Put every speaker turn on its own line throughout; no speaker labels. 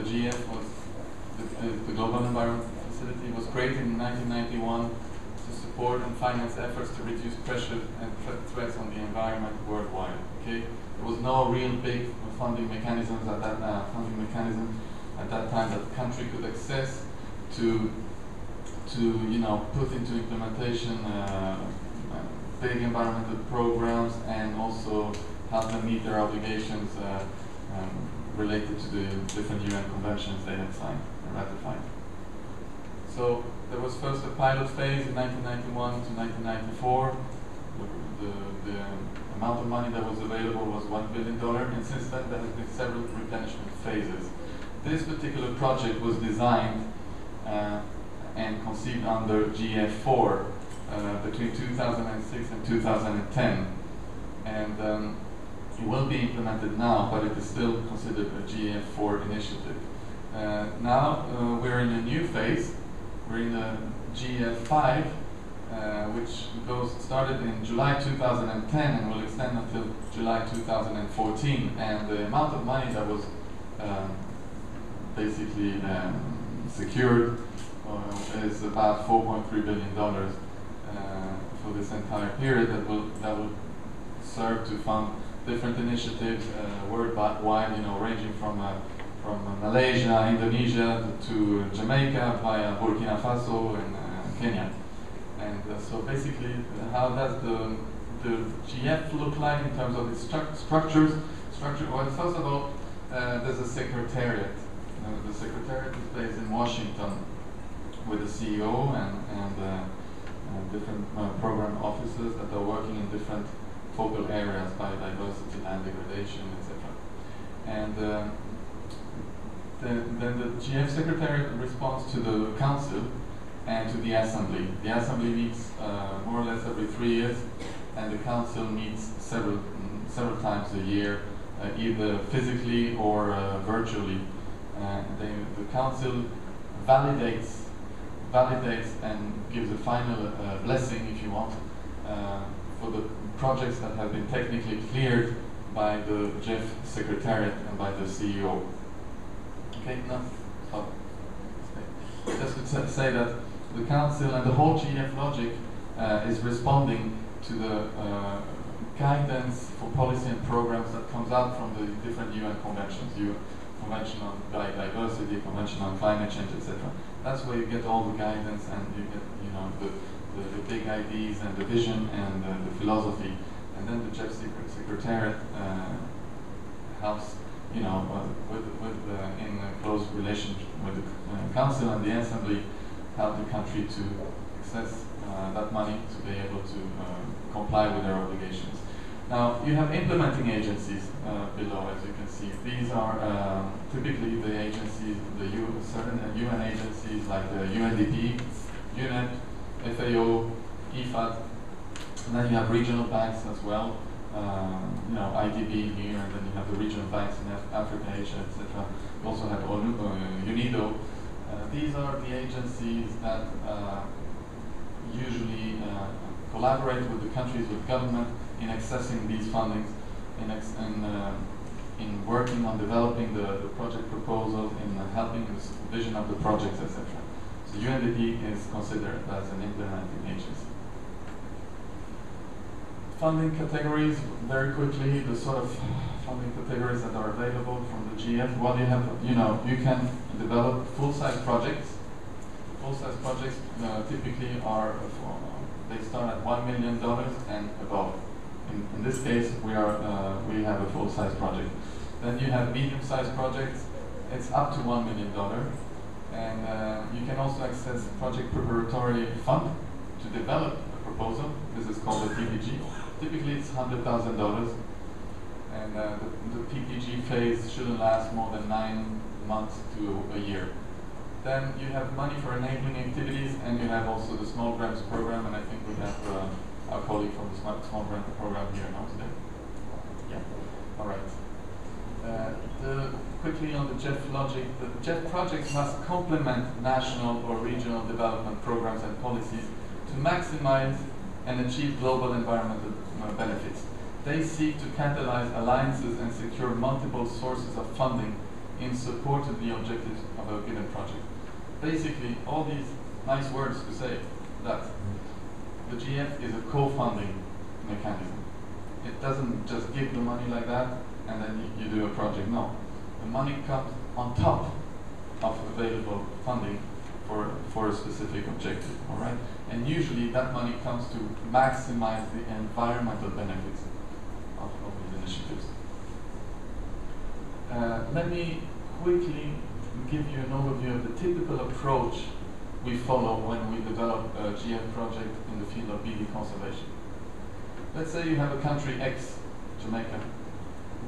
GF was the Global Environment Facility was created in 1991 to support and finance efforts to reduce pressure and threats on the environment worldwide. Okay, there was no real big funding mechanisms at that time that the country could access to put into implementation big environmental programs and also help them meet their obligations related to the different UN conventions they had signed and ratified. So there was first a pilot phase in 1991 to 1994. The amount of money that was available was $1 billion, and since then there has been several replenishment phases. This particular project was designed and conceived under GF4 between 2006 and 2010, and it will be implemented now, but it is still considered a GF4 initiative. Now we're in a new phase. We're in a GF5, which started in July 2010 and will extend until July 2014. And the amount of money that was basically secured is about $4.3 billion for this entire period that will serve to fund different initiatives worldwide, ranging from Malaysia, Indonesia to Jamaica via Burkina Faso and Kenya. And so basically, how does the GF look like in terms of its structures? Well, first of all, there's a secretariat. The secretariat is based in Washington with the CEO and different program officers that are working in different focal areas, biodiversity, land degradation, etc. And then the GF Secretariat responds to the Council and to the Assembly. The Assembly meets more or less every 3 years, and the Council meets several times a year, either physically or virtually. The Council validates and gives a final blessing, if you want, for the projects that have been technically cleared by the GF Secretariat and by the CEO. Okay, no, stop. Just to say that the Council and the whole GF logic is responding to the guidance for policy and programs that comes out from the different UN conventions, Convention on Biodiversity, Convention on Climate Change, etc. That's where you get all the guidance, and you get the big ideas and the vision and the philosophy, and then the GF Secretariat helps, in close relationship with the Council and the Assembly, help the country to access that money to be able to comply with their obligations. Now, you have implementing agencies below, as you can see. These are typically the agencies, certain UN agencies like the UNDP, UNEP, FAO, IFAD, and then you have regional banks as well. IDB here, and then you have the regional banks in Africa, Asia, etc. You also have UNIDO. These are the agencies that usually collaborate with the countries, with government, in accessing these fundings, in working on developing the project proposals, in helping in the supervision of the projects, etc. So UNDP is considered as an implementing agency. Funding categories, very quickly, the sort of funding categories that are available from the GF. Well, you can develop full-size projects. Full-size projects typically they start at $1 million and above. In this case, we have a full-size project. Then you have medium-sized projects. It's up to $1 million, and you can also access project preparatory fund to develop a proposal. This is called a PPG. Typically, it's $100,000, and the PPG phase shouldn't last more than 9 months to a year. Then you have money for enabling activities, and you have also the small grants program, and I think we have our colleague from the small grant program here now today. Yeah. All right. Quickly on the GEF logic, the GEF projects must complement national or regional development programs and policies to maximize and achieve global environmental benefits. They seek to catalyze alliances and secure multiple sources of funding in support of the objectives of a given project. Basically, all these nice words to say that the GF is a co-funding mechanism. It doesn't just give the money like that and then you do a project. No, the money comes on top of available funding for a specific objective, all right? And usually that money comes to maximize the environmental benefits of these initiatives. Let me quickly give you an overview of the typical approach we follow when we develop a GF project in the field of BD conservation. Let's say you have a country X, Jamaica,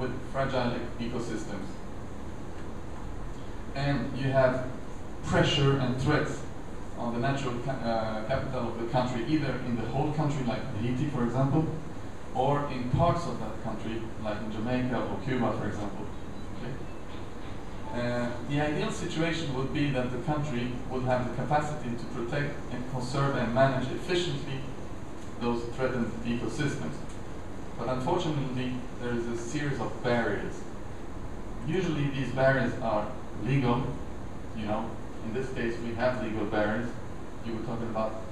with fragile ecosystems, and you have pressure and threats on the natural capital of the country, either in the whole country, like Haiti, for example, or in parts of that country, like in Jamaica or Cuba, for example. Okay? The ideal situation would be that the country would have the capacity to protect and conserve and manage efficiently those threatened ecosystems. But unfortunately, there is a series of barriers. Usually these barriers are legal, you know. In this case, we have legal barriers. You were talking about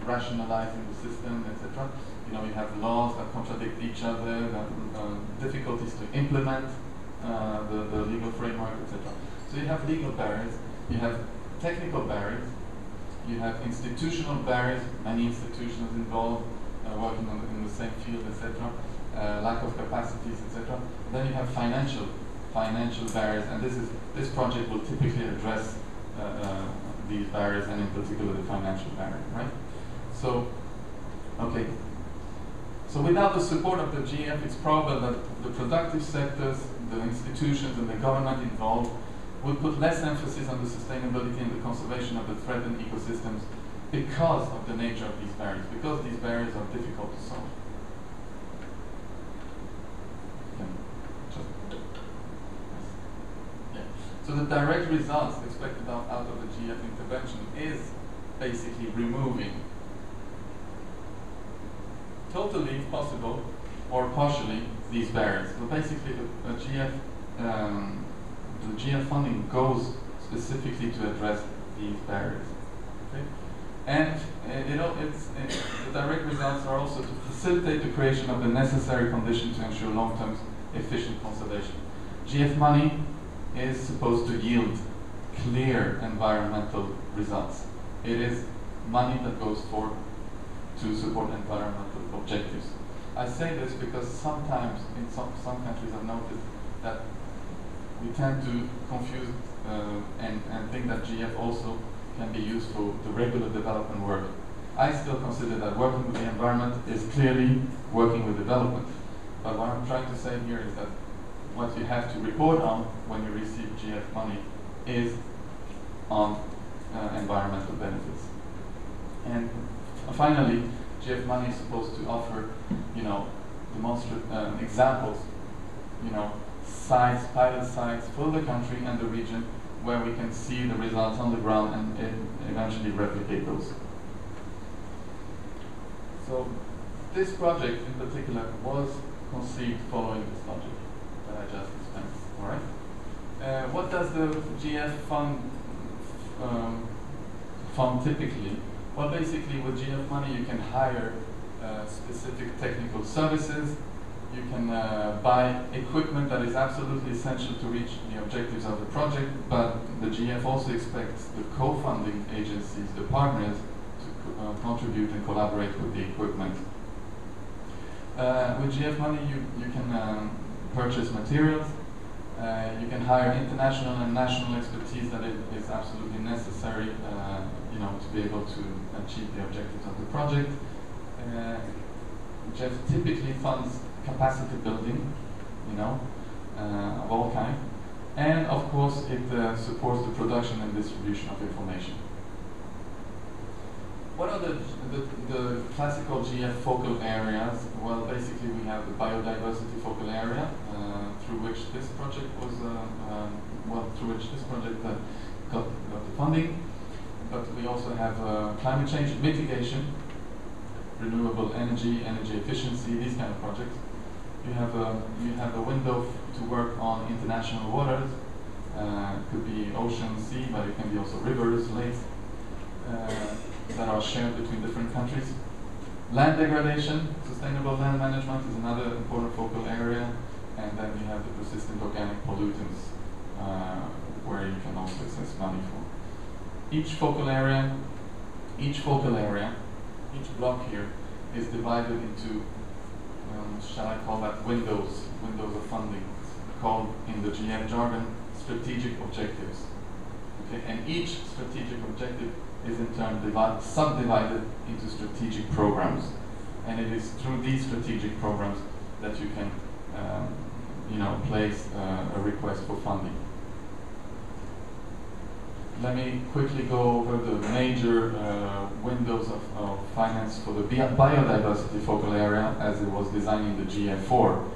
rationalizing the system, etc. You know, you have laws that contradict each other, difficulties to implement the legal framework, etc. So you have legal barriers, you have technical barriers, you have institutional barriers, many institutions involved working in the same field, etc. Lack of capacities, etc. Then you have financial barriers, and this project will typically address these barriers, and in particular the financial barrier, right? So, okay. So without the support of the GF, it's probable that the productive sectors, the institutions, and the government involved would put less emphasis on the sustainability and the conservation of the threatened ecosystems because of the nature of these barriers, because these barriers are difficult to solve. So the direct results expected out of the GF intervention is basically removing, totally if possible, or partially, these barriers. So basically the GF funding goes specifically to address these barriers. Okay? And the direct results are also to facilitate the creation of the necessary conditions to ensure long-term efficient conservation. GF money is supposed to yield clear environmental results. It is money that goes to support environmental objectives. I say this because sometimes in some countries I've noticed that we tend to confuse and think that GF also can be used for the regular development work. I still consider that working with the environment is clearly working with development. But what I'm trying to say here is that what you have to report on when you receive GF money is on environmental benefits. And finally, GF money is supposed to offer, you know, demonstrative examples, you know, sites, pilot sites for the country and the region where we can see the results on the ground and eventually replicate those. So this project in particular was conceived following this logic that I just explained. All right. What does the GF fund typically? Well, basically, with GF money, you can hire specific technical services. You can buy equipment that is absolutely essential to reach the objectives of the project. But the GF also expects the co-funding agencies, the partners, to contribute and collaborate with the equipment. With GF money, you can purchase materials. You can hire international and national expertise that is absolutely necessary, you know, to be able to achieve the objectives of the project. GF typically funds capacity building, you know, of all kinds, and of course it supports the production and distribution of information. What are the classical GF focal areas? Well, basically we have the biodiversity focal area, through which this project was, got the funding. But we also have climate change mitigation, renewable energy, energy efficiency, these kind of projects. You have a window to work on international waters. Could be ocean, sea, but it can be also rivers, lakes that are shared between different countries. Land degradation, sustainable land management is another important focal area, and then you have the persistent organic pollutants, where you can also access money for. Each focal area, each block here is divided into, shall I call that windows of funding, called in the GF jargon strategic objectives. Okay, and each strategic objective is in turn subdivided into strategic programs, and it is through these strategic programs that you can, place a request for funding. Let me quickly go over the major windows of finance for the biodiversity focal area as it was designed in the GF4.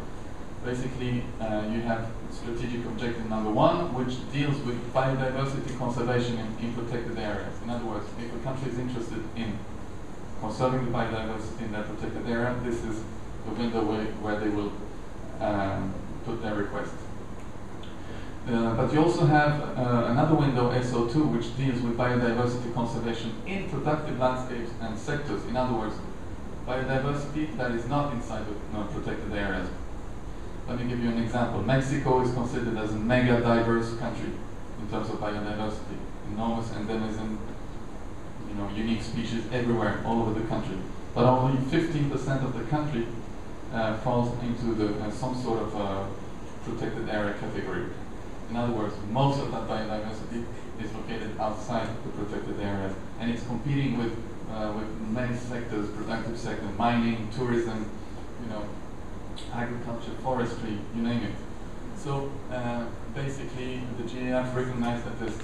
Basically, you have strategic objective number 1, which deals with biodiversity conservation in protected areas. In other words, if a country is interested in conserving the biodiversity in that protected area, this is the window where they will put their request. But you also have another window, SO2, which deals with biodiversity conservation in productive landscapes and sectors. In other words, biodiversity that is not inside the protected areas. Let me give you an example. Mexico is considered as a mega diverse country in terms of biodiversity. Enormous endemism, unique species everywhere, all over the country. But only 15% of the country falls into some sort of protected area category. In other words, most of that biodiversity is located outside the protected areas, and it's competing with many sectors, productive sectors, mining, tourism, agriculture, forestry, you name it. So basically, the GAF recognized that it's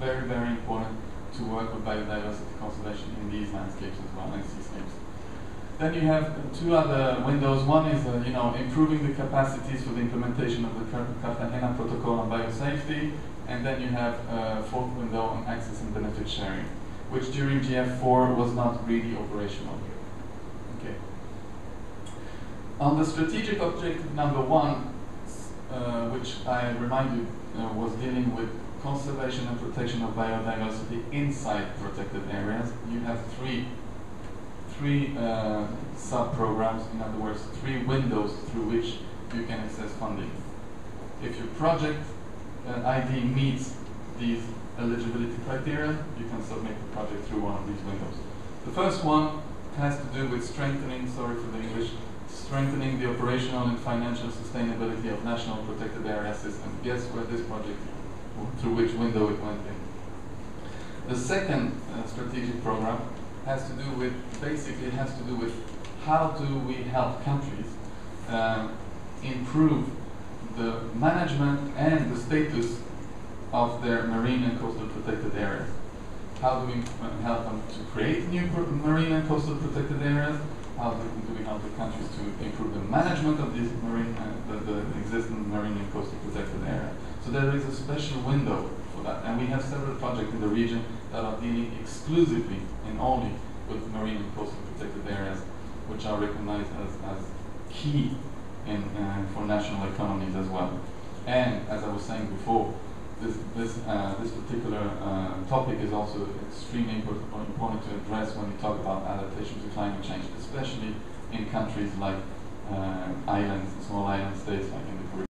very, very important to work with biodiversity conservation in these landscapes as well, and seascapes. Then you have 2 other windows. One is, improving the capacities for the implementation of the Cartagena Protocol on biosafety, and then you have a 4th window on access and benefit sharing, which during GF4 was not really operational. Okay. On the strategic objective number 1, which I remind you was dealing with conservation and protection of biodiversity inside protected areas, you have three sub-programs, in other words, 3 windows through which you can access funding. If your project ID meets these eligibility criteria, you can submit the project through one of these windows. The first one has to do with strengthening, sorry for the English, strengthening the operational and financial sustainability of national protected area system. Guess where this project, through which window it went in. The second strategic program has to do with how do we help countries improve the management and the status of their marine and coastal protected areas. How do we help them to create new marine and coastal protected areas? How do we help the countries to improve the management of these marine, the existing marine and coastal protected area? So there is a special window for that, and we have several projects in the region that are dealing exclusively and only with marine and coastal protected areas, which are recognized as key for national economies as well. And as I was saying before, this particular topic is also extremely important to address when we talk about adaptation to climate change, especially in countries like islands, small island states like in the Caribbean.